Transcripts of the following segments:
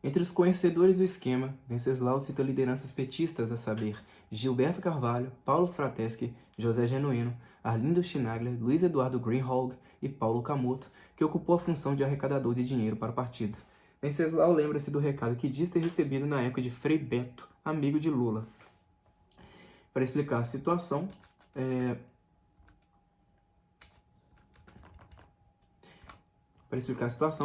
Entre os conhecedores do esquema, Venceslau cita lideranças petistas a saber, Gilberto Carvalho, Paulo Frateschi, José Genuíno, Arlindo Chinaglia, Luiz Eduardo Greenhalgh e Paulo Camoto, que ocupou a função de arrecadador de dinheiro para o partido. Venceslau lembra-se do recado que diz ter recebido na época de Frei Beto, amigo de Lula. Para explicar a situação,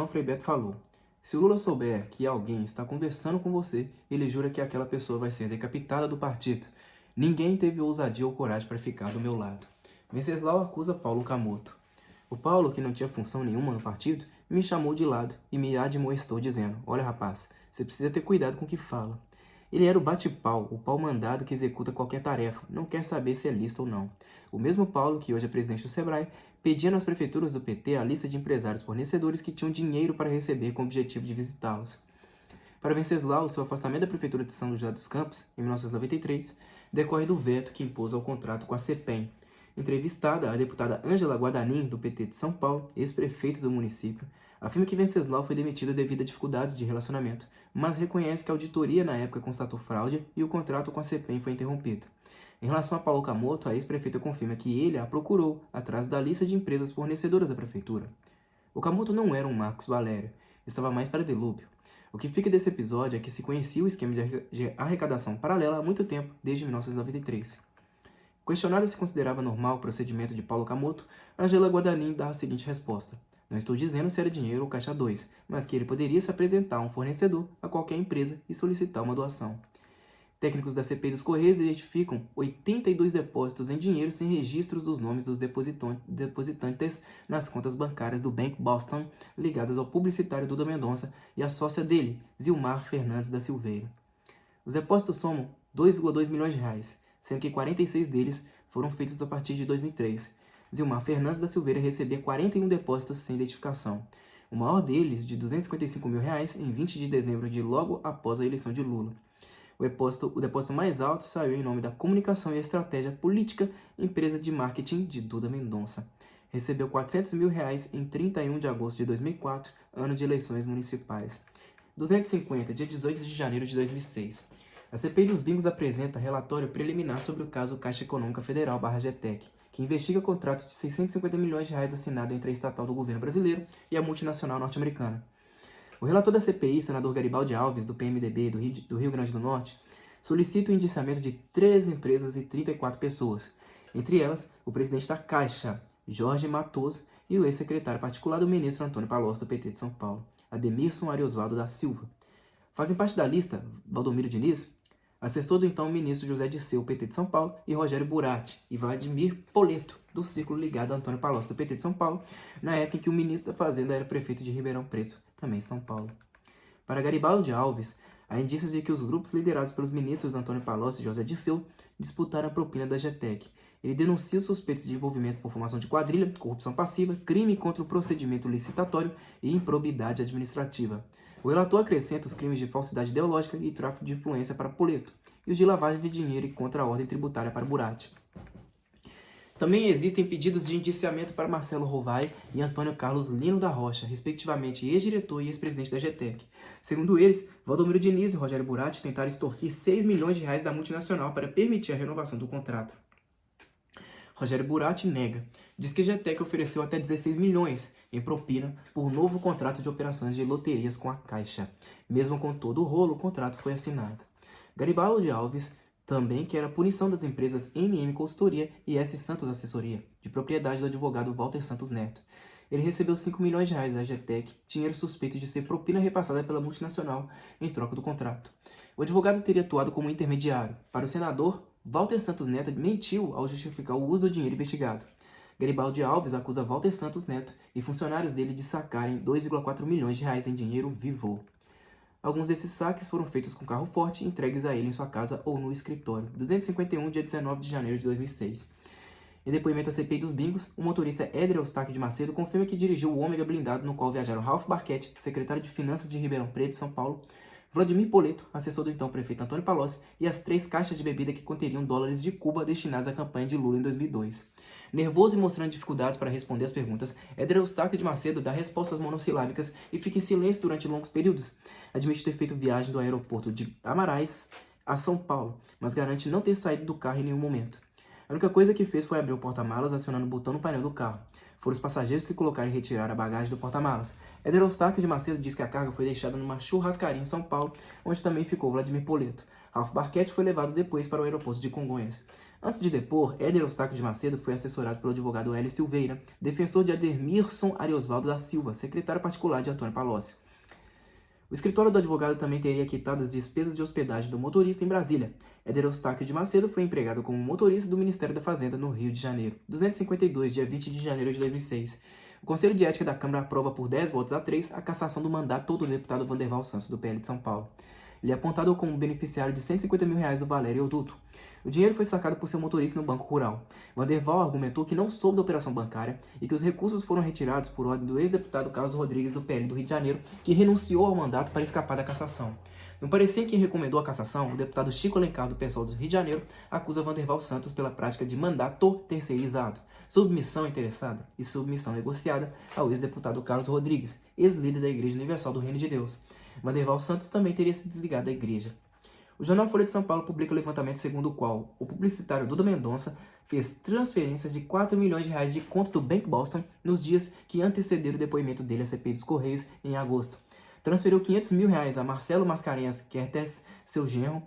Frei Beto falou: se o Lula souber que alguém está conversando com você, ele jura que aquela pessoa vai ser decapitada do partido. Ninguém teve ousadia ou coragem para ficar do meu lado. Venceslau acusa Paulo Camoto. O Paulo, que não tinha função nenhuma no partido, me chamou de lado e me admoestou dizendo: olha, rapaz, você precisa ter cuidado com o que fala. Ele era o bate-pau, o pau mandado que executa qualquer tarefa, não quer saber se é lícito ou não. O mesmo Paulo, que hoje é presidente do Sebrae, pedia nas prefeituras do PT a lista de empresários fornecedores que tinham dinheiro para receber com o objetivo de visitá-los. Para Venceslau, seu afastamento da prefeitura de São José dos Campos, em 1993, decorre do veto que impôs ao contrato com a CEPEM. Entrevistada, a deputada Ângela Guadanin, do PT de São Paulo, ex-prefeito do município, afirma que Venceslau foi demitido devido a dificuldades de relacionamento, mas reconhece que a auditoria na época constatou fraude e o contrato com a CEPEM foi interrompido. Em relação a Paulo Camoto, a ex-prefeita confirma que ele a procurou atrás da lista de empresas fornecedoras da prefeitura. O Camoto não era um Marcos Valério, estava mais para delúbio. O que fica desse episódio é que se conhecia o esquema de arrecadação paralela há muito tempo, desde 1993. Questionada se considerava normal o procedimento de Paulo Camoto, Angela Guadanin dá a seguinte resposta: não estou dizendo se era dinheiro ou caixa 2, mas que ele poderia se apresentar a um fornecedor, a qualquer empresa, e solicitar uma doação. Técnicos da CPI dos Correios identificam 82 depósitos em dinheiro sem registros dos nomes dos depositantes nas contas bancárias do Bank Boston, ligadas ao publicitário Duda Mendonça e à sócia dele, Zilmar Fernandes da Silveira. Os depósitos somam 2,2 milhões de reais, sendo que 46 deles foram feitos a partir de 2003. Zilmar Fernandes da Silveira recebia 41 depósitos sem identificação. O maior deles, de 255 mil reais, em 20 de dezembro de logo após a eleição de Lula. O depósito mais alto saiu em nome da Comunicação e Estratégia Política, empresa de marketing de Duda Mendonça. Recebeu 400 mil reais em 31 de agosto de 2004, ano de eleições municipais. 250, dia 18 de janeiro de 2006. A CPI dos Bingos apresenta relatório preliminar sobre o caso Caixa Econômica Federal /GETEC, que investiga o contrato de 650 milhões de reais assinado entre a estatal do governo brasileiro e a multinacional norte-americana. O relator da CPI, senador Garibaldi Alves, do PMDB do Rio Grande do Norte, solicita o indiciamento de 3 empresas e 34 pessoas, entre elas o presidente da Caixa, Jorge Matoso, e o ex-secretário particular do ministro Antônio Palocci, do PT de São Paulo, Ademirson Ariosvaldo da Silva. Fazem parte da lista Valdomiro Diniz, assessor do então ministro José Disseu, PT de São Paulo, e Rogério Buratti e Vladimir Poleto, do círculo ligado a Antônio Palocci, do PT de São Paulo, na época em que o ministro da Fazenda era prefeito de Ribeirão Preto, também São Paulo. Para Garibaldi Alves, há indícios de que os grupos liderados pelos ministros Antônio Palocci e José Disseu disputaram a propina da GETEC. Ele denuncia os suspeitos de envolvimento por formação de quadrilha, corrupção passiva, crime contra o procedimento licitatório e improbidade administrativa. O relator acrescenta os crimes de falsidade ideológica e tráfico de influência para Poleto, e os de lavagem de dinheiro e contra a ordem tributária para Buratti. Também existem pedidos de indiciamento para Marcelo Rovai e Antônio Carlos Lino da Rocha, respectivamente ex-diretor e ex-presidente da GETEC. Segundo eles, Valdomiro Diniz e Rogério Buratti tentaram extorquir 6 milhões de reais da multinacional para permitir a renovação do contrato. Rogério Buratti nega. Diz que a GETEC ofereceu até 16 milhões em propina por novo contrato de operações de loterias com a Caixa. Mesmo com todo o rolo, o contrato foi assinado. Garibaldi Alves também quer a punição das empresas MM Consultoria e S Santos Assessoria, de propriedade do advogado Walter Santos Neto. Ele recebeu 5 milhões de reais da GETEC, dinheiro suspeito de ser propina repassada pela multinacional em troca do contrato. O advogado teria atuado como intermediário. Para o senador, Walter Santos Neto mentiu ao justificar o uso do dinheiro investigado. Garibaldi Alves acusa Walter Santos Neto e funcionários dele de sacarem 2,4 milhões de reais em dinheiro vivo. Alguns desses saques foram feitos com carro forte e entregues a ele em sua casa ou no escritório. 251, dia 19 de janeiro de 2006. Em depoimento à CPI dos Bingos, o motorista Éder Eustáquio de Macedo confirma que dirigiu o Ômega blindado no qual viajaram Ralph Barquete, secretário de Finanças de Ribeirão Preto, São Paulo, Vladimir Poleto, assessor do então prefeito Antônio Palocci, e as 3 caixas de bebida que conteriam dólares de Cuba destinadas à campanha de Lula em 2002. Nervoso e mostrando dificuldades para responder as perguntas, Éder Eustáquio de Macedo dá respostas monossilábicas e fica em silêncio durante longos períodos. Admite ter feito viagem do aeroporto de Amarais a São Paulo, mas garante não ter saído do carro em nenhum momento. A única coisa que fez foi abrir o porta-malas acionando o botão no painel do carro. Foram os passageiros que colocaram e retiraram a bagagem do porta-malas. Éder Eustáquio de Macedo diz que a carga foi deixada numa churrascaria em São Paulo, onde também ficou Vladimir Poleto. Ralph Barquete foi levado depois para o aeroporto de Congonhas. Antes de depor, Éder Eustáquio de Macedo foi assessorado pelo advogado Hélio Silveira, defensor de Ademirson Ariosvaldo da Silva, secretário particular de Antônio Palocci. O escritório do advogado também teria quitado as despesas de hospedagem do motorista em Brasília. Éder Eustáquio de Macedo foi empregado como motorista do Ministério da Fazenda no Rio de Janeiro. 252, dia 20 de janeiro de 2006. O Conselho de Ética da Câmara aprova por 10 votos a 3 a cassação do mandato do deputado Vanderval Santos, do PL de São Paulo. Ele é apontado como beneficiário de R$150 mil do Valério Euduto. O dinheiro foi sacado por seu motorista no Banco Rural. Vanderval argumentou que não soube da operação bancária e que os recursos foram retirados por ordem do ex-deputado Carlos Rodrigues, do PL do Rio de Janeiro, que renunciou ao mandato para escapar da cassação. No parecer em que recomendou a cassação, o deputado Chico Alencar, do PSOL do Rio de Janeiro, acusa Vanderval Santos pela prática de mandato terceirizado, submissão interessada e submissão negociada ao ex-deputado Carlos Rodrigues, ex-líder da Igreja Universal do Reino de Deus. Vanderval Santos também teria se desligado da igreja. O jornal Folha de São Paulo publica o levantamento segundo o qual o publicitário Duda Mendonça fez transferências de R$4 milhões de conta do Bank Boston nos dias que antecederam o depoimento dele à CPI dos Correios em agosto. Transferiu R$500 mil a Marcelo Mascarenhas Kertes, seu genro,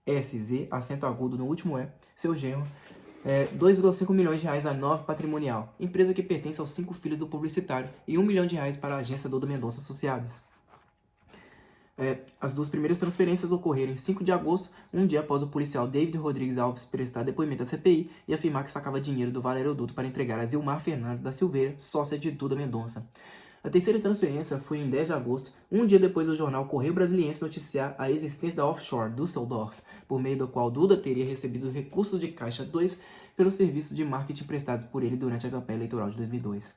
Kertesz, acento agudo no último E, seu genro, R$2,5 milhões a Nove Patrimonial, empresa que pertence aos 5 filhos do publicitário, e R$1 milhão para a agência Duda Mendonça Associados. As duas primeiras transferências ocorreram em 5 de agosto, um dia após o policial David Rodrigues Alves prestar depoimento à CPI e afirmar que sacava dinheiro do Valério Euduto para entregar a Zilmar Fernandes da Silveira, sócia de Duda Mendonça. A terceira transferência foi em 10 de agosto, um dia depois do jornal Correio Brasiliense noticiar a existência da offshore Düsseldorf, por meio da qual Duda teria recebido recursos de Caixa 2 pelos serviços de marketing prestados por ele durante a campanha eleitoral de 2002.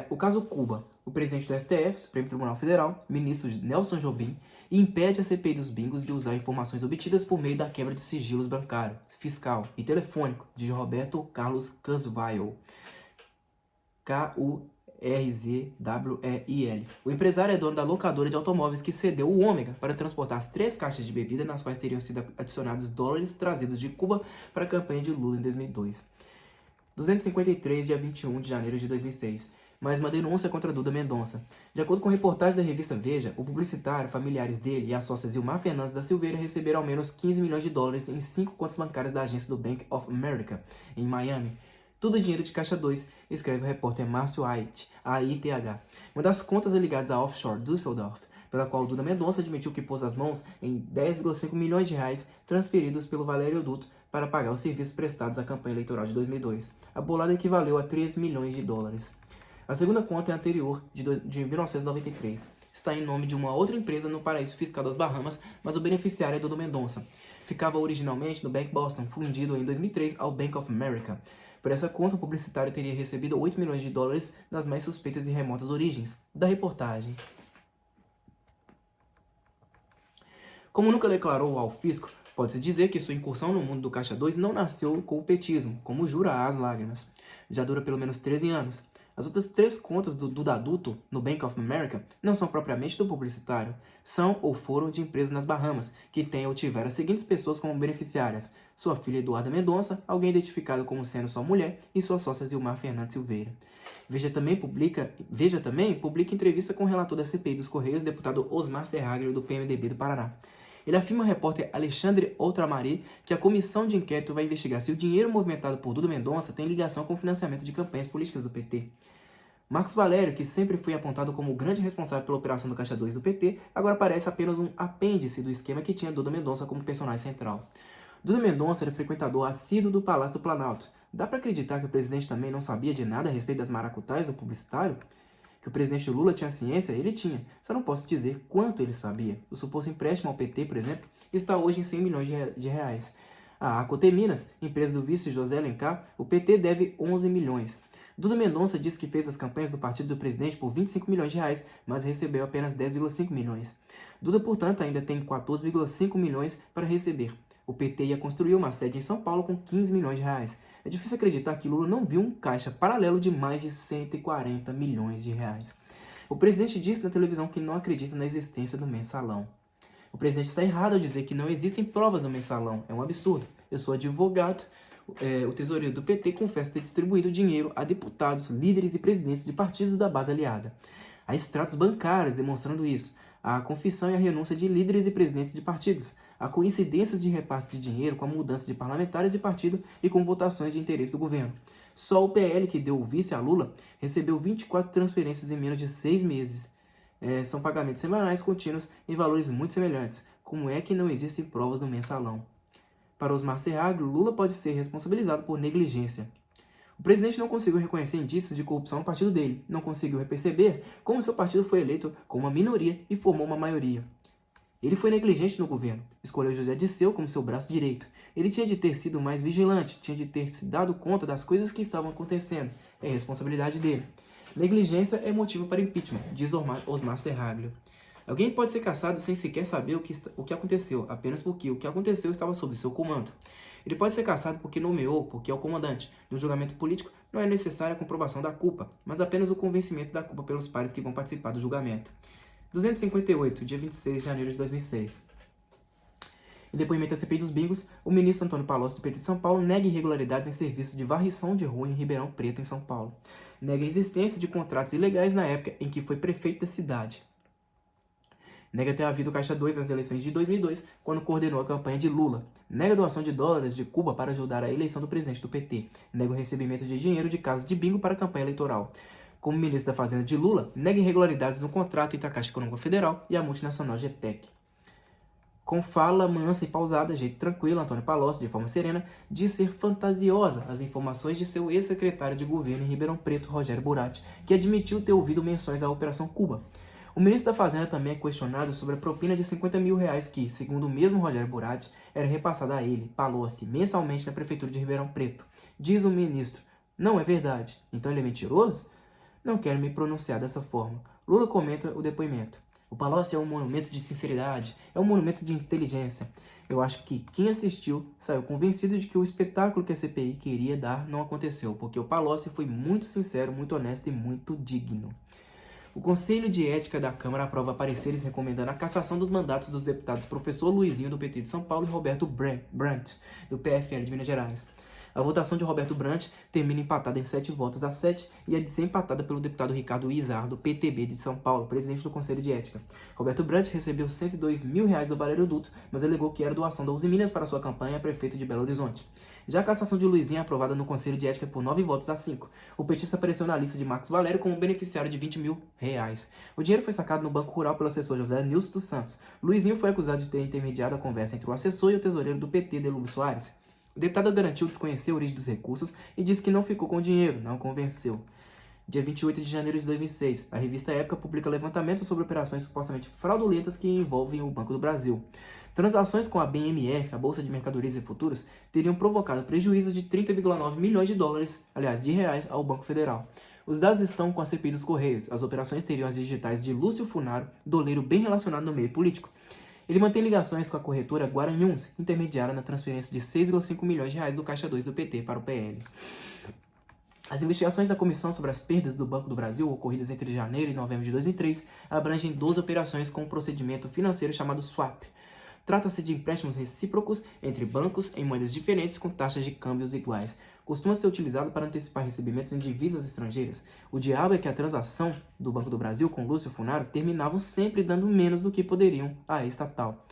O caso Cuba. O presidente do STF, Supremo Tribunal Federal, ministro Nelson Jobim, impede a CPI dos bingos de usar informações obtidas por meio da quebra de sigilos bancário, fiscal e telefônico de Roberto Carlos Kurzweil, Kurzweil. O empresário é dono da locadora de automóveis que cedeu o Ômega para transportar as 3 caixas de bebida nas quais teriam sido adicionados dólares trazidos de Cuba para a campanha de Lula em 2002. 253, dia 21 de janeiro de 2006. Mais uma denúncia contra Duda Mendonça. De acordo com reportagem da revista Veja, o publicitário, familiares dele e a sócia Zilmar Fernandes da Silveira receberam ao menos R$15 milhões em 5 contas bancárias da agência do Bank of America, em Miami. Tudo dinheiro de Caixa 2, escreve o repórter Márcio Ait, AITH. Uma das contas é ligada à offshore Düsseldorf, pela qual Duda Mendonça admitiu que pôs as mãos em R$10,5 milhões transferidos pelo Valério Euduto para pagar os serviços prestados à campanha eleitoral de 2002. A bolada equivaleu a $3 milhões. A segunda conta é anterior, de 1993. Está em nome de uma outra empresa no paraíso fiscal das Bahamas, mas o beneficiário é Duda Mendonça. Ficava originalmente no Bank Boston, fundido em 2003 ao Bank of America. Por essa conta, o publicitário teria recebido $8 milhões das mais suspeitas e remotas origens. Da reportagem. Como nunca declarou ao fisco, pode-se dizer que sua incursão no mundo do Caixa 2 não nasceu com o petismo, como jura as lágrimas. Já dura pelo menos 13 anos. As outras 3 contas do Duda Adulto no Bank of America não são propriamente do publicitário, são ou foram de empresas nas Bahamas, que têm ou tiveram as seguintes pessoas como beneficiárias: sua filha Eduarda Mendonça, alguém identificado como sendo sua mulher, e sua sócia Zilmar Fernandes Silveira. Veja também publica entrevista com o relator da CPI dos Correios, deputado Osmar Serragrio, do PMDB do Paraná. Ele afirma ao repórter Alexandre Outramari que a comissão de inquérito vai investigar se o dinheiro movimentado por Duda Mendonça tem ligação com o financiamento de campanhas políticas do PT. Marcos Valério, que sempre foi apontado como o grande responsável pela operação do Caixa 2 do PT, agora parece apenas um apêndice do esquema que tinha Duda Mendonça como personagem central. Duda Mendonça era frequentador assíduo do Palácio do Planalto. Dá para acreditar que o presidente também não sabia de nada a respeito das maracutais do publicitário? Que o presidente Lula tinha ciência, ele tinha. Só não posso dizer quanto ele sabia. O suposto empréstimo ao PT, por exemplo, está hoje em R$100 milhões. A Acoteminas, empresa do vice José Alencar, o PT deve 11 milhões. Duda Mendonça disse que fez as campanhas do partido do presidente por R$25 milhões, mas recebeu apenas 10,5 milhões. Duda, portanto, ainda tem 14,5 milhões para receber. O PT ia construir uma sede em São Paulo com 15 milhões de reais. É difícil acreditar que Lula não viu um caixa paralelo de mais de 140 milhões de reais. O presidente disse na televisão que não acredita na existência do mensalão. O presidente está errado ao dizer que não existem provas do mensalão. É um absurdo. Eu sou advogado. O tesoureiro do PT confessa ter distribuído dinheiro a deputados, líderes e presidentes de partidos da base aliada. Há extratos bancários demonstrando isso. Há a confissão e a renúncia de líderes e presidentes de partidos. Há coincidências de repasse de dinheiro com a mudança de parlamentares de partido e com votações de interesse do governo. Só o PL, que deu o vice a Lula, recebeu 24 transferências em menos de 6 meses. São pagamentos semanais contínuos em valores muito semelhantes. Como é que não existem provas do mensalão? Para Osmar Serraglio, Lula pode ser responsabilizado por negligência. O presidente não conseguiu reconhecer indícios de corrupção no partido dele, não conseguiu perceber como seu partido foi eleito com uma minoria e formou uma maioria. Ele foi negligente no governo, escolheu José Dirceu como seu braço direito. Ele tinha de ter sido mais vigilante, tinha de ter se dado conta das coisas que estavam acontecendo. É responsabilidade dele. Negligência é motivo para impeachment, diz Osmar Serraglio. Alguém pode ser cassado sem sequer saber o que aconteceu, apenas porque o que aconteceu estava sob seu comando. Ele pode ser cassado porque nomeou, porque é o comandante. No julgamento político, não é necessária a comprovação da culpa, mas apenas o convencimento da culpa pelos pares que vão participar do julgamento. 258, dia 26 de janeiro de 2006. Em depoimento à CPI dos bingos, o ministro Antônio Palocci, do PT de São Paulo, nega irregularidades em serviço de varrição de rua em Ribeirão Preto, em São Paulo. Nega a existência de contratos ilegais na época em que foi prefeito da cidade. Nega ter havido Caixa 2 nas eleições de 2002, quando coordenou a campanha de Lula. Nega doação de dólares de Cuba para ajudar a eleição do presidente do PT. Nega o recebimento de dinheiro de casas de bingo para a campanha eleitoral. Como ministro da Fazenda de Lula, nega irregularidades no contrato entre a Caixa Econômica Federal e a multinacional GTEC. Com fala mansa e pausada, jeito tranquilo, Antônio Palocci, de forma serena, diz ser fantasiosa as informações de seu ex-secretário de governo em Ribeirão Preto, Rogério Buratti, que admitiu ter ouvido menções à Operação Cuba. O ministro da Fazenda também é questionado sobre a propina de 50 mil reais que, segundo o mesmo Rogério Buratti, era repassada a ele, Palocci, mensalmente na prefeitura de Ribeirão Preto. Diz o ministro, não é verdade, então ele é mentiroso? Não quero me pronunciar dessa forma. Lula comenta o depoimento. O Palocci é um monumento de sinceridade, é um monumento de inteligência. Eu acho que quem assistiu saiu convencido de que o espetáculo que a CPI queria dar não aconteceu, porque o Palocci foi muito sincero, muito honesto e muito digno. O Conselho de Ética da Câmara aprova pareceres recomendando a cassação dos mandatos dos deputados Professor Luizinho, do PT de São Paulo, e Roberto Brandt, do PFL de Minas Gerais. A votação de Roberto Brandt termina empatada em 7 votos a 7 e é desempatada pelo deputado Ricardo Izar, do PTB de São Paulo, presidente do Conselho de Ética. Roberto Brandt recebeu 102 mil reais do Valério Duto, mas alegou que era doação da Uzi Minas para sua campanha a prefeito de Belo Horizonte. Já a cassação de Luizinho é aprovada no Conselho de Ética por 9 votos a 5. O petista apareceu na lista de Marcos Valério como beneficiário de 20 mil reais. O dinheiro foi sacado no Banco Rural pelo assessor José Nilson dos Santos. Luizinho foi acusado de ter intermediado a conversa entre o assessor e o tesoureiro do PT, Delúbio Soares. O deputado garantiu desconhecer a origem dos recursos e disse que não ficou com o dinheiro, não convenceu. Dia 28 de janeiro de 2006, a revista Época publica levantamento sobre operações supostamente fraudulentas que envolvem o Banco do Brasil. Transações com a BMF, a Bolsa de Mercadorias e Futuros, teriam provocado prejuízo de 30,9 milhões de reais ao Banco Federal. Os dados estão com a CPI dos Correios. As operações teriam as digitais de Lúcio Funaro, doleiro bem relacionado no meio político. Ele mantém ligações com a corretora Guaranhuns, intermediária na transferência de 6,5 milhões de reais do Caixa 2 do PT para o PL. As investigações da Comissão sobre as perdas do Banco do Brasil, ocorridas entre janeiro e novembro de 2003, abrangem 12 operações com um procedimento financeiro chamado swap. Trata-se de empréstimos recíprocos entre bancos em moedas diferentes com taxas de câmbios iguais. Costuma ser utilizado para antecipar recebimentos em divisas estrangeiras. O diabo é que a transação do Banco do Brasil com Lúcio Funaro terminavam sempre dando menos do que poderiam à estatal.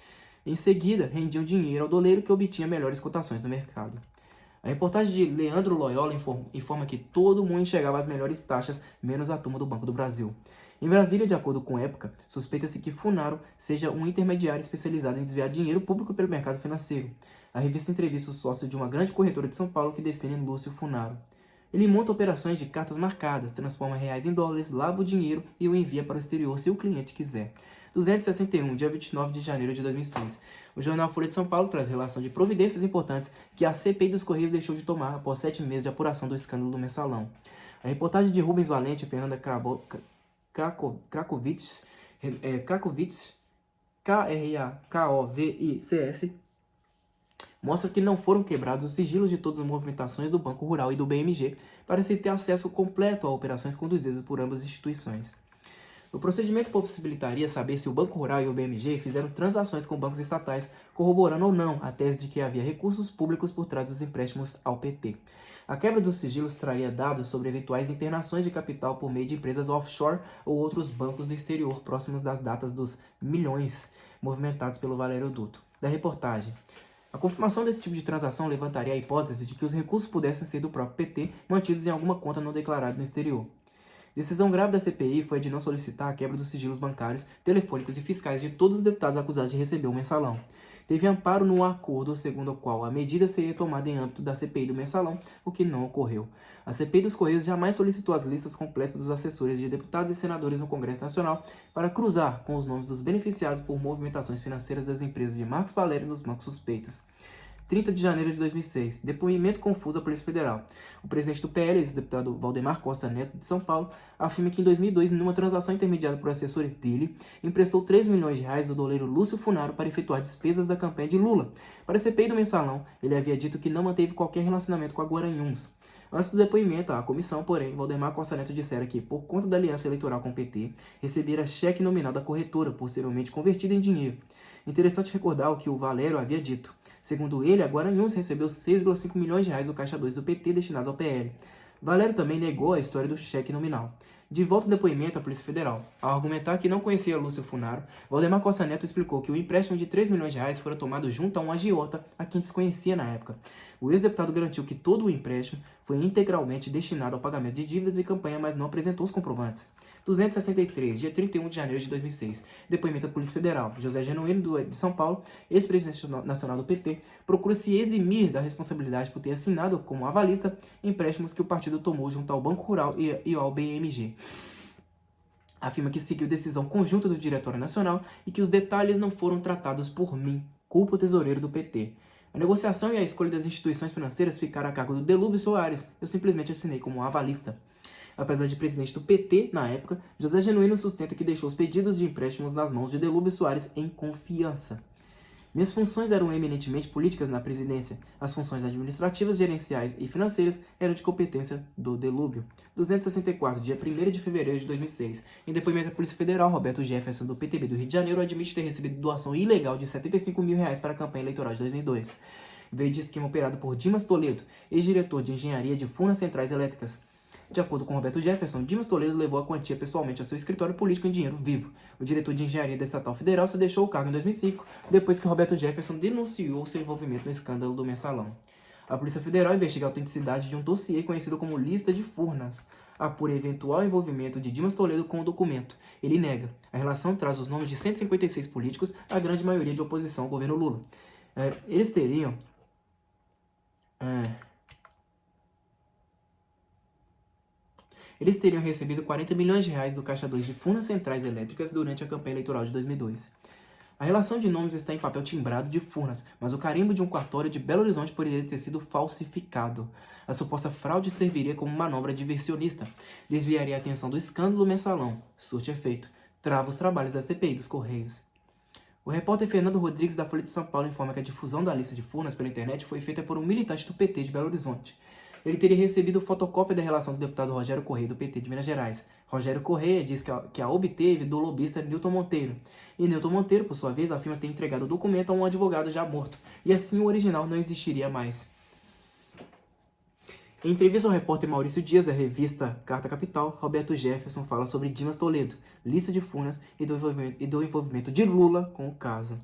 Em seguida, rendiam dinheiro ao doleiro que obtinha melhores cotações no mercado. A reportagem de Leandro Loyola informa que todo mundo enxergava as melhores taxas, menos a turma do Banco do Brasil. Em Brasília, de acordo com Época, suspeita-se que Funaro seja um intermediário especializado em desviar dinheiro público pelo mercado financeiro. A revista entrevista o sócio de uma grande corretora de São Paulo que define Lúcio Funaro. Ele monta operações de cartas marcadas, transforma reais em dólares, lava o dinheiro e o envia para o exterior se o cliente quiser. 261, dia 29 de janeiro de 2006. O jornal Folha de São Paulo traz relação de providências importantes que a CPI dos Correios deixou de tomar após 7 meses de apuração do escândalo do mensalão. A reportagem de Rubens Valente e Fernanda Krakovitz, Krakovitz, Krakovics, mostra que não foram quebrados os sigilos de todas as movimentações do Banco Rural e do BMG para se ter acesso completo a operações conduzidas por ambas as instituições. O procedimento possibilitaria saber se o Banco Rural e o BMG fizeram transações com bancos estatais, corroborando ou não a tese de que havia recursos públicos por trás dos empréstimos ao PT. A quebra dos sigilos traria dados sobre eventuais internações de capital por meio de empresas offshore ou outros bancos do exterior próximos das datas dos milhões movimentados pelo Valeroduto. Da reportagem. A confirmação desse tipo de transação levantaria a hipótese de que os recursos pudessem ser do próprio PT mantidos em alguma conta não declarada no exterior. Decisão grave da CPI foi a de não solicitar a quebra dos sigilos bancários, telefônicos e fiscais de todos os deputados acusados de receber o mensalão. Teve amparo no acordo segundo o qual a medida seria tomada em âmbito da CPI do mensalão, o que não ocorreu. A CPI dos Correios jamais solicitou as listas completas dos assessores de deputados e senadores no Congresso Nacional para cruzar com os nomes dos beneficiados por movimentações financeiras das empresas de Marcos Valério e dos bancos suspeitos. 30 de janeiro de 2006. Depoimento confuso à Polícia Federal. O presidente do PL, ex-deputado Valdemar Costa Neto, de São Paulo, afirma que em 2002, numa transação intermediada por assessores dele, emprestou 3 milhões de reais do doleiro Lúcio Funaro para efetuar despesas da campanha de Lula. Para a CPI do mensalão, ele havia dito que não manteve qualquer relacionamento com a Guaranhuns. Antes do depoimento à comissão, porém, Valdemar Costa Neto dissera que, por conta da aliança eleitoral com o PT, recebera cheque nominal da corretora, posteriormente convertido em dinheiro. Interessante recordar o que o Valério havia dito. Segundo ele, a Guaranhuns recebeu 6,5 milhões de reais do Caixa 2 do PT destinados ao PL. Valério também negou a história do cheque nominal. De volta ao depoimento à Polícia Federal. Ao argumentar que não conhecia Lúcio Funaro, Valdemar Costa Neto explicou que o empréstimo de 3 milhões de reais fora tomado junto a um agiota a quem desconhecia na época. O ex-deputado garantiu que todo o empréstimo foi integralmente destinado ao pagamento de dívidas de campanha, mas não apresentou os comprovantes. 263, dia 31 de janeiro de 2006. Depoimento da Polícia Federal. José Genuíno, de São Paulo, ex-presidente nacional do PT, procura se eximir da responsabilidade por ter assinado como avalista empréstimos que o partido tomou junto ao Banco Rural e ao BMG. Afirma que seguiu decisão conjunta do Diretório Nacional e que os detalhes não foram tratados por mim, culpa o tesoureiro do PT. A negociação e a escolha das instituições financeiras ficaram a cargo do Delúbio Soares. Eu simplesmente assinei como avalista. Apesar de presidente do PT na época, José Genuíno sustenta que deixou os pedidos de empréstimos nas mãos de Delúbio Soares em confiança. Minhas funções eram eminentemente políticas na presidência. As funções administrativas, gerenciais e financeiras eram de competência do Delúbio. 264, dia 1º de fevereiro de 2006. Em depoimento à Polícia Federal, Roberto Jefferson, do PTB do Rio de Janeiro, admite ter recebido doação ilegal de R$ 75 mil para a campanha eleitoral de 2002. Veio de esquema operado por Dimas Toledo, ex-diretor de engenharia de Furnas Centrais Elétricas. De acordo com Roberto Jefferson, Dimas Toledo levou a quantia pessoalmente ao seu escritório político em dinheiro vivo. O diretor de engenharia da Estatal Federal se deixou o cargo em 2005, depois que Roberto Jefferson denunciou seu envolvimento no escândalo do mensalão. A Polícia Federal investiga a autenticidade de um dossiê conhecido como Lista de Furnas. Apura eventual envolvimento de Dimas Toledo com o documento. Ele nega. A relação traz os nomes de 156 políticos, a grande maioria de oposição ao governo Lula. Eles teriam recebido 40 milhões de reais do Caixa 2 de Furnas Centrais Elétricas durante a campanha eleitoral de 2002. A relação de nomes está em papel timbrado de Furnas, mas o carimbo de um cartório de Belo Horizonte poderia ter sido falsificado. A suposta fraude serviria como manobra diversionista, desviaria a atenção do escândalo mensalão. Surte efeito. Trava os trabalhos da CPI dos Correios. O repórter Fernando Rodrigues, da Folha de São Paulo, informa que a difusão da lista de Furnas pela internet foi feita por um militante do PT de Belo Horizonte. Ele teria recebido fotocópia da relação do deputado Rogério Correia, do PT de Minas Gerais. Rogério Correia diz que a obteve do lobista Newton Monteiro. E Newton Monteiro, por sua vez, afirma ter entregado o documento a um advogado já morto. E assim o original não existiria mais. Em entrevista ao repórter Maurício Dias, da revista Carta Capital, Roberto Jefferson fala sobre Dimas Toledo, lista de Furnas e do envolvimento de Lula com o caso.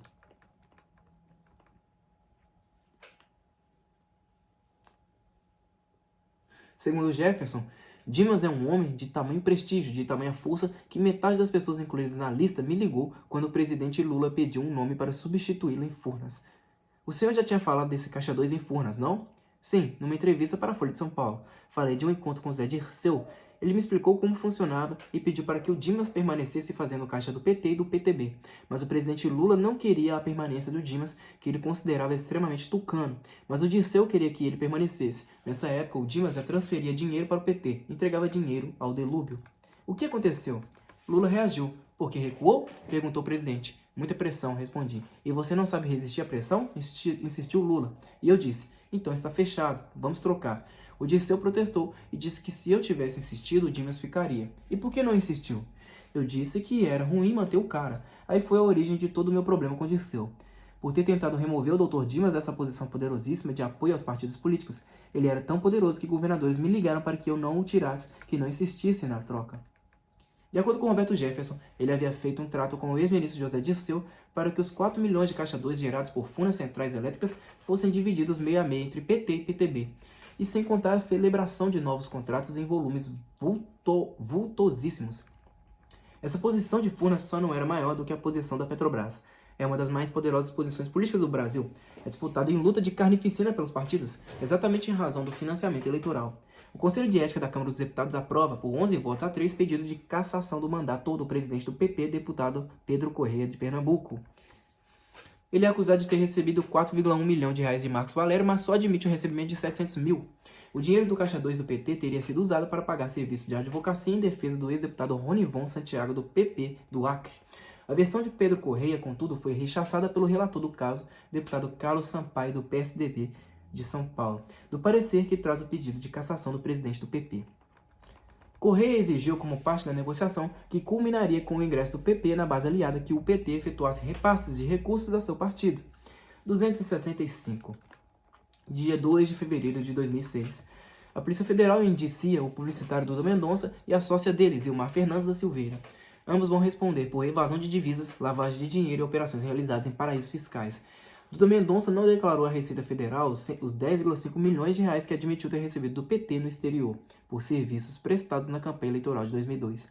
Segundo Jefferson, Dimas é um homem de tamanho prestígio, de tamanha força, que metade das pessoas incluídas na lista me ligou quando o presidente Lula pediu um nome para substituí-lo em Furnas. O senhor já tinha falado desse Caixa 2 em Furnas, não? Sim, numa entrevista para a Folha de São Paulo. Falei de um encontro com Zé Dirceu. Ele me explicou como funcionava e pediu para que o Dimas permanecesse fazendo caixa do PT e do PTB. Mas o presidente Lula não queria a permanência do Dimas, que ele considerava extremamente tucano. Mas o Dirceu queria que ele permanecesse. Nessa época, o Dimas já transferia dinheiro para o PT, entregava dinheiro ao Delúbio. O que aconteceu? Lula reagiu. Por que recuou? Perguntou o presidente. Muita pressão, respondi. E você não sabe resistir à pressão? Insistiu Lula. E eu disse, então está fechado, vamos trocar. O Dirceu protestou e disse que se eu tivesse insistido, o Dimas ficaria. E por que não insistiu? Eu disse que era ruim manter o cara. Aí foi a origem de todo o meu problema com o Dirceu. Por ter tentado remover o Dr. Dimas dessa posição poderosíssima de apoio aos partidos políticos, ele era tão poderoso que governadores me ligaram para que eu não o tirasse, que não insistisse na troca. De acordo com Roberto Jefferson, ele havia feito um trato com o ex-ministro José Dirceu para que os 4 milhões de caixa 2 gerados por Furnas Centrais Elétricas fossem divididos meio a meio entre PT e PTB, e sem contar a celebração de novos contratos em volumes vultosíssimos. Essa posição de Furnas só não era maior do que a posição da Petrobras. É uma das mais poderosas posições políticas do Brasil. É disputado em luta de carnificina pelos partidos, exatamente em razão do financiamento eleitoral. O Conselho de Ética da Câmara dos Deputados aprova, por 11 votos a 3, pedido de cassação do mandato do presidente do PP, deputado Pedro Correia de Pernambuco. Ele é acusado de ter recebido 4,1 milhão de reais de Marcos Valério, mas só admite o recebimento de 700 mil. O dinheiro do Caixa 2 do PT teria sido usado para pagar serviços de advocacia em defesa do ex-deputado Ronivon Santiago do PP do Acre. A versão de Pedro Correia, contudo, foi rechaçada pelo relator do caso, deputado Carlos Sampaio, do PSDB de São Paulo, do parecer que traz o pedido de cassação do presidente do PP. Correia exigiu, como parte da negociação, que culminaria com o ingresso do PP na base aliada, que o PT efetuasse repasses de recursos a seu partido. 265. Dia 2 de fevereiro de 2006. A Polícia Federal indicia o publicitário Duda Mendonça e a sócia deles, Ilmar Fernandes da Silveira. Ambos vão responder por evasão de divisas, lavagem de dinheiro e operações realizadas em paraísos fiscais. Duda Mendonça não declarou à Receita Federal os 10,5 milhões de reais que admitiu ter recebido do PT no exterior, por serviços prestados na campanha eleitoral de 2002.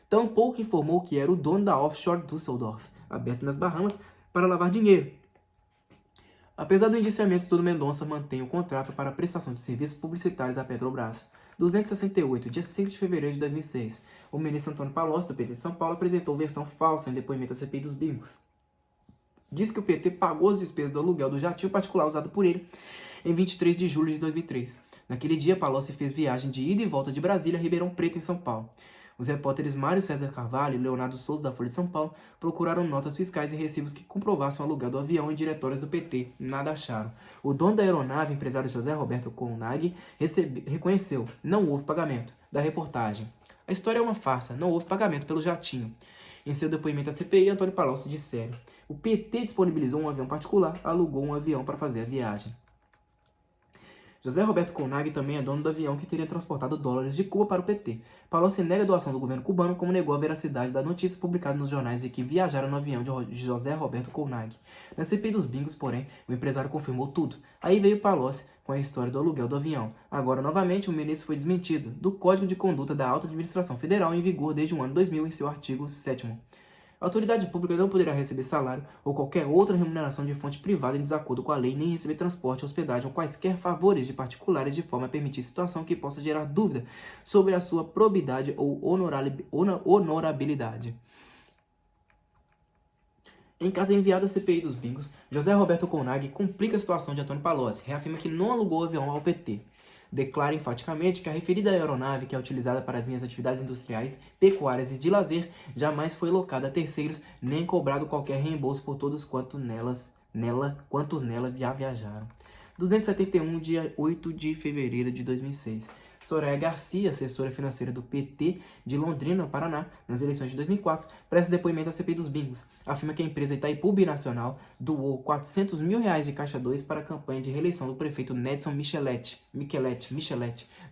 Tampouco informou que era o dono da offshore Düsseldorf, aberta nas Bahamas, para lavar dinheiro. Apesar do indiciamento, Duda Mendonça mantém o contrato para a prestação de serviços publicitários à Petrobras. 268, dia 5 de fevereiro de 2006. O ministro Antônio Palocci, do PT de São Paulo, apresentou versão falsa em depoimento à CPI dos Bingos. Diz que o PT pagou as despesas do aluguel do jatinho particular usado por ele em 23 de julho de 2003. Naquele dia, Palocci fez viagem de ida e volta de Brasília a Ribeirão Preto, em São Paulo. Os repórteres Mário César Carvalho e Leonardo Souza, da Folha de São Paulo, procuraram notas fiscais e recibos que comprovassem o aluguel do avião em diretórios do PT. Nada acharam. O dono da aeronave, empresário José Roberto Conag, reconheceu: não houve pagamento. Da reportagem: a história é uma farsa, não houve pagamento pelo jatinho. Em seu depoimento à CPI, Antônio Palocci disse: o PT disponibilizou um avião particular, alugou um avião para fazer a viagem. José Roberto Conag também é dono do avião que teria transportado dólares de Cuba para o PT. Palocci nega a doação do governo cubano, como negou a veracidade da notícia publicada nos jornais de que viajaram no avião de José Roberto Conag. Na CPI dos Bingos, porém, o empresário confirmou tudo. Aí veio Palocci com a história do aluguel do avião. Agora, novamente, o ministro foi desmentido do Código de Conduta da Alta Administração Federal, em vigor desde o ano 2000, em seu artigo 7º. A autoridade pública não poderá receber salário ou qualquer outra remuneração de fonte privada em desacordo com a lei, nem receber transporte, hospedagem ou quaisquer favores de particulares de forma a permitir situação que possa gerar dúvida sobre a sua probidade ou honorabilidade. Em carta enviada à CPI dos Bingos, José Roberto Conag complica a situação de Antônio Palocci, reafirma que não alugou o avião ao PT. Declara enfaticamente que a referida aeronave, que é utilizada para as minhas atividades industriais, pecuárias e de lazer, jamais foi locada a terceiros, nem cobrado qualquer reembolso por todos quantos nela já viajaram. 271, dia 8 de fevereiro de 2006. Soraya Garcia, assessora financeira do PT de Londrina, Paraná, nas eleições de 2004, presta depoimento à CPI dos Bingos. Afirma que a empresa Itaipu Binacional doou 400 mil reais de caixa 2 para a campanha de reeleição do prefeito Nedson Micheletti,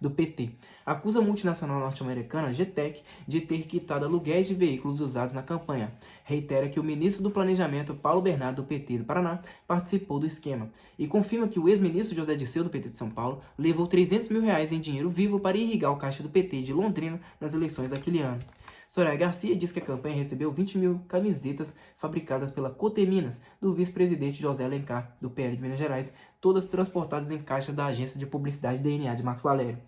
do PT. Acusa a multinacional norte-americana GTEC de ter quitado aluguéis de veículos usados na campanha. Reitera que o ministro do Planejamento, Paulo Bernardo, do PT do Paraná, participou do esquema. E confirma que o ex-ministro José Dirceu, do PT de São Paulo, levou 300 mil reais em dinheiro vivo para irrigar o caixa do PT de Londrina nas eleições daquele ano. Soraya Garcia diz que a campanha recebeu 20 mil camisetas fabricadas pela Coteminas, do vice-presidente José Alencar, do PL de Minas Gerais, todas transportadas em caixas da agência de publicidade DNA de Marcos Valério.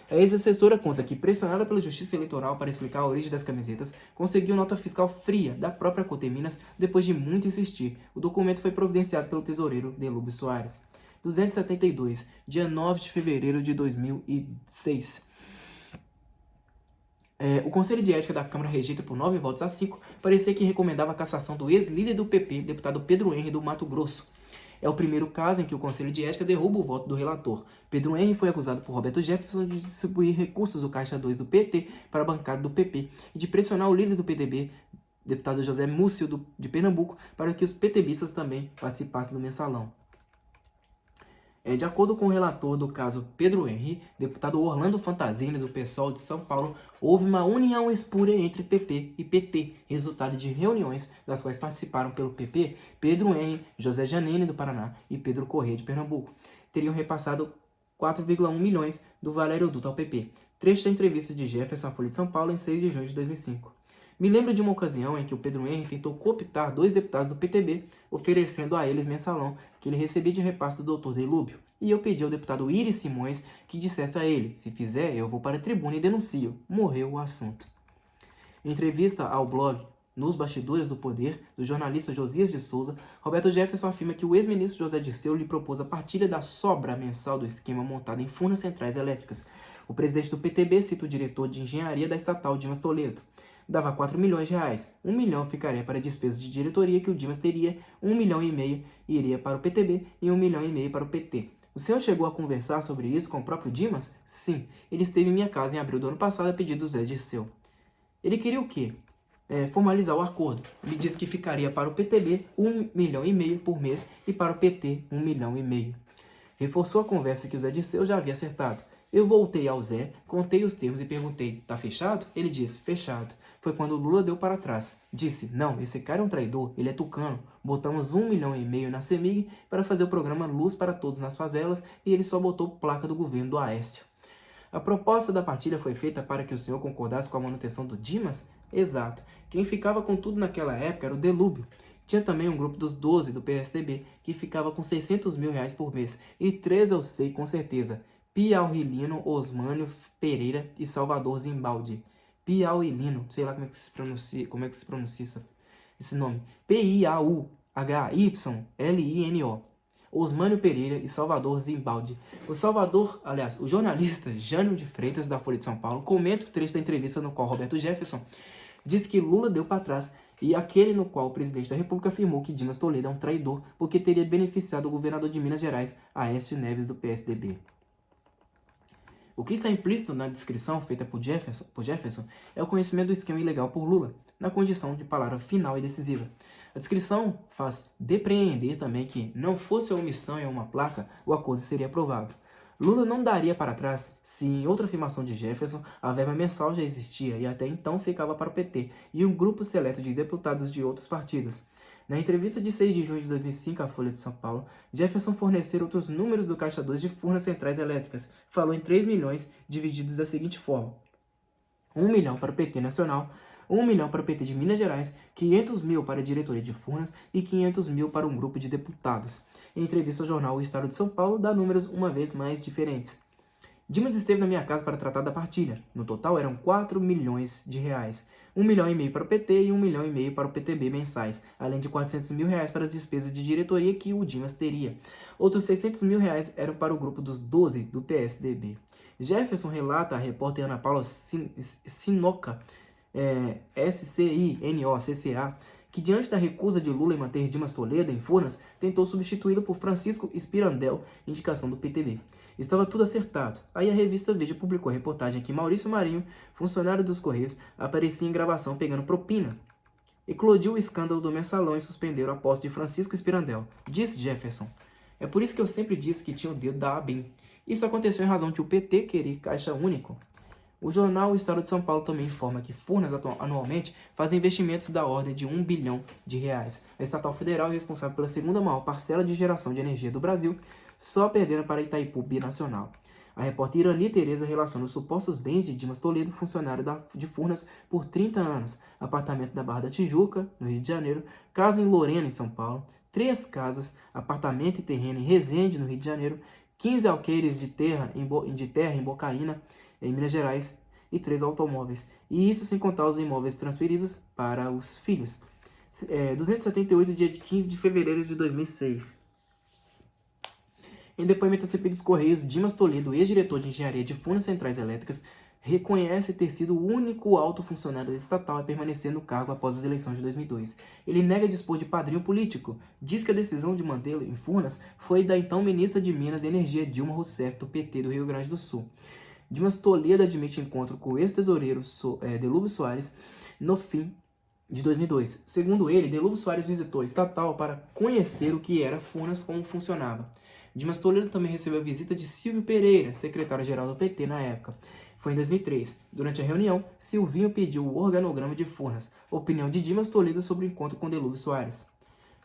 A ex-assessora conta que, pressionada pela Justiça Eleitoral para explicar a origem das camisetas, conseguiu nota fiscal fria da própria Coteminas depois de muito insistir. O documento foi providenciado pelo tesoureiro Delúbio Soares. 272, dia 9 de fevereiro de 2006. O Conselho de Ética da Câmara, rejeita por 9 votos a 5, parecia que recomendava a cassação do ex-líder do PP, deputado Pedro Henry, do Mato Grosso. É o primeiro caso em que o Conselho de Ética derruba o voto do relator. Pedro Henry foi acusado por Roberto Jefferson de distribuir recursos do Caixa 2 do PT para a bancada do PP e de pressionar o líder do PDB, deputado José Múcio, de Pernambuco, para que os PTBistas também participassem do mensalão. De acordo com o relator do caso Pedro Henry, deputado Orlando Fantasini, do PSOL de São Paulo, houve uma união espúria entre PP e PT, resultado de reuniões das quais participaram pelo PP Pedro Henry, José Janine, do Paraná, e Pedro Corrêa, de Pernambuco. Teriam repassado 4,1 milhões do Valério Dutra ao PP. Trecho da entrevista de Jefferson à Folha de São Paulo em 6 de junho de 2005. Me lembro de uma ocasião em que o Pedro Henry tentou cooptar 2 deputados do PTB, oferecendo a eles mensalão que ele recebia de repasse do Dr. Delúbio, e eu pedi ao deputado Iris Simões que dissesse a ele: se fizer, eu vou para a tribuna e denuncio. Morreu o assunto. Em entrevista ao blog Nos Bastidores do Poder, do jornalista Josias de Souza, Roberto Jefferson afirma que o ex-ministro José Dirceu lhe propôs a partilha da sobra mensal do esquema montado em Furnas Centrais Elétricas. O presidente do PTB cita o diretor de engenharia da estatal Dimas Toledo. Dava 4 milhões de reais. 1 milhão ficaria para despesas de diretoria que o Dimas teria, 1,5 milhão iria para o PTB e 1,5 milhão para o PT. O senhor chegou a conversar sobre isso com o próprio Dimas? Sim, ele esteve em minha casa em abril do ano passado a pedido do Zé Dirceu. Ele queria o quê? Formalizar o acordo. Me disse que ficaria para o PTB 1,5 milhão por mês e para o PT 1,5 milhão. Reforçou a conversa que o Zé Dirceu já havia acertado. Eu voltei ao Zé, contei os termos e perguntei: tá fechado? Ele disse: fechado. Foi quando o Lula deu para trás. Disse: não, esse cara é um traidor, ele é tucano. Botamos 1,5 milhão na CEMIG para fazer o programa Luz para Todos nas favelas e ele só botou placa do governo do Aécio. A proposta da partilha foi feita para que o senhor concordasse com a manutenção do Dimas? Exato. Quem ficava com tudo naquela época era o Delúbio. Tinha também um grupo dos 12 do PSDB que ficava com 600 mil reais por mês. E 3 eu sei com certeza: Piaurilino, Osmânio Pereira e Salvador Zimbaldi. Piaurilino, sei lá como é que se pronuncia esse nome. Piauhylino. Osmânio Pereira e Salvador Zimbaldi. O jornalista Jânio de Freitas, da Folha de São Paulo, comenta o trecho da entrevista no qual Roberto Jefferson diz que Lula deu para trás e aquele no qual o presidente da República afirmou que Dimas Toledo é um traidor porque teria beneficiado o governador de Minas Gerais, Aécio Neves, do PSDB. O que está implícito na descrição feita por Jefferson é o conhecimento do esquema ilegal por Lula, na condição de palavra final e decisiva. A descrição faz depreender também que, não fosse a omissão em uma placa, o acordo seria aprovado. Lula não daria para trás se, em outra afirmação de Jefferson, a verba mensal já existia e até então ficava para o PT e um grupo seleto de deputados de outros partidos. Na entrevista de 6 de junho de 2005 à Folha de São Paulo, Jefferson forneceu outros números do Caixa 2 de Furnas Centrais Elétricas. Falou em 3 milhões, divididos da seguinte forma: 1 milhão para o PT Nacional, 1 milhão para o PT de Minas Gerais, 500 mil para a diretoria de Furnas e 500 mil para um grupo de deputados. Em entrevista ao jornal O Estado de São Paulo, dá números uma vez mais diferentes. Dimas esteve na minha casa para tratar da partilha. No total eram 4 milhões de reais. 1,5 milhão para o PT e 1,5 milhão para o PTB mensais, além de 400 mil reais para as despesas de diretoria que o Dimas teria. Outros 600 mil reais eram para o grupo dos 12 do PSDB. Jefferson relata à repórter Ana Paula Sinoca, SCINOCCA, que diante da recusa de Lula em manter Dimas Toledo em Furnas, tentou substituí-lo por Francisco Spirandel, indicação do PTB. Estava tudo acertado. Aí a revista Veja publicou a reportagem que Maurício Marinho, funcionário dos Correios, aparecia em gravação pegando propina. Eclodiu o escândalo do mensalão e suspenderam a posse de Francisco Spirandel. Disse Jefferson: é por isso que eu sempre disse que tinha o dedo da ABIN. Isso aconteceu em razão de o PT querer caixa único. O jornal O Estado de São Paulo também informa que Furnas anualmente faz investimentos da ordem de 1 bilhão de reais. A estatal federal é responsável pela segunda maior parcela de geração de energia do Brasil, só perdendo para Itaipu Binacional. A repórter Irani Tereza relaciona os supostos bens de Dimas Toledo, funcionário de Furnas, por 30 anos. Apartamento da Barra da Tijuca, no Rio de Janeiro, casa em Lorena, em São Paulo, 3 casas, apartamento e terreno em Resende, no Rio de Janeiro, 15 alqueires de terra em Bocaína, em Minas Gerais, e 3 automóveis. E isso sem contar os imóveis transferidos para os filhos. 278, dia de 15 de fevereiro de 2006. Em depoimento à CPI dos Correios, Dimas Toledo, ex-diretor de engenharia de Furnas Centrais Elétricas, reconhece ter sido o único alto funcionário estatal a permanecer no cargo após as eleições de 2002. Ele nega dispor de padrinho político. Diz que a decisão de mantê-lo em Furnas foi da então ministra de Minas e Energia Dilma Rousseff, do PT do Rio Grande do Sul. Dimas Toledo admite encontro com o ex-tesoureiro Delúbio Soares no fim de 2002. Segundo ele, Delúbio Soares visitou a estatal para conhecer o que era Furnas, como funcionava. Dimas Toledo também recebeu a visita de Silvio Pereira, secretário-geral do PT na época. Foi em 2003. Durante a reunião, Silvinho pediu o organograma de Furnas, opinião de Dimas Toledo sobre o encontro com Delúbio Soares.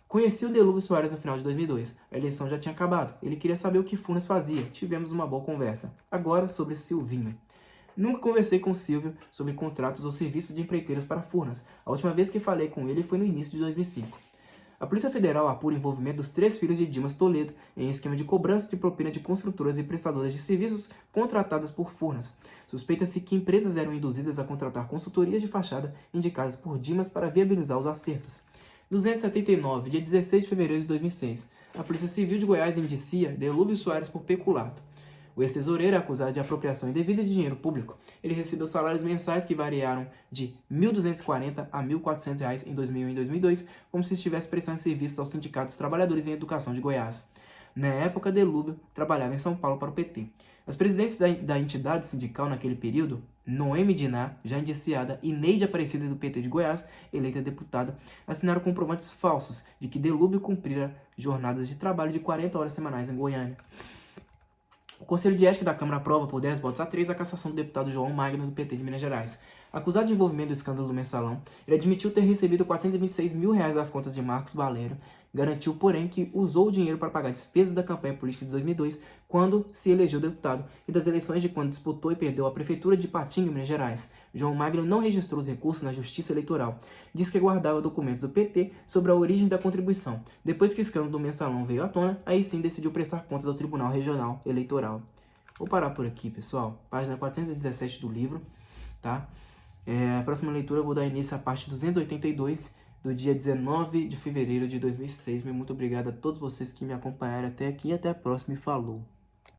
Conheci o Delúbio Soares no final de 2002. A eleição já tinha acabado. Ele queria saber o que Furnas fazia. Tivemos uma boa conversa. Agora, sobre Silvinho. Nunca conversei com Silvio sobre contratos ou serviços de empreiteiras para Furnas. A última vez que falei com ele foi no início de 2005. A Polícia Federal apura o envolvimento dos 3 filhos de Dimas Toledo em esquema de cobrança de propina de construtoras e prestadoras de serviços contratadas por Furnas. Suspeita-se que empresas eram induzidas a contratar consultorias de fachada indicadas por Dimas para viabilizar os acertos. 279, dia 16 de fevereiro de 2006. A Polícia Civil de Goiás indicia Delúbio Soares por peculato. O ex-tesoureiro é acusado de apropriação indevida de dinheiro público. Ele recebeu salários mensais que variaram de R$ 1.240 a R$ 1.400 em 2001 e 2002, como se estivesse prestando serviços aos sindicatos dos trabalhadores em educação de Goiás. Na época, Delúbio trabalhava em São Paulo para o PT. As presidentes da entidade sindical naquele período, Noemi Diná, já indiciada, e Neide Aparecida do PT de Goiás, eleita deputada, assinaram comprovantes falsos de que Delúbio cumprira jornadas de trabalho de 40 horas semanais em Goiânia. O Conselho de Ética da Câmara aprova por 10 votos a 3 a cassação do deputado João Magno, do PT de Minas Gerais. Acusado de envolvimento do escândalo do Mensalão, ele admitiu ter recebido R$ 426 mil das contas de Marcos Valério. Garantiu, porém, que usou o dinheiro para pagar despesas da campanha política de 2002, quando se elegeu deputado, e das eleições de quando disputou e perdeu a prefeitura de Patinga, Minas Gerais. João Magno não registrou os recursos na Justiça Eleitoral. Diz que guardava documentos do PT sobre a origem da contribuição. Depois que o escândalo do Mensalão veio à tona, aí sim decidiu prestar contas ao Tribunal Regional Eleitoral. Vou parar por aqui, pessoal. Página 417 do livro, tá? A próxima leitura eu vou dar início à parte 282, do dia 19 de fevereiro de 2006. Muito obrigado a todos vocês que me acompanharam até aqui e até a próxima e falou!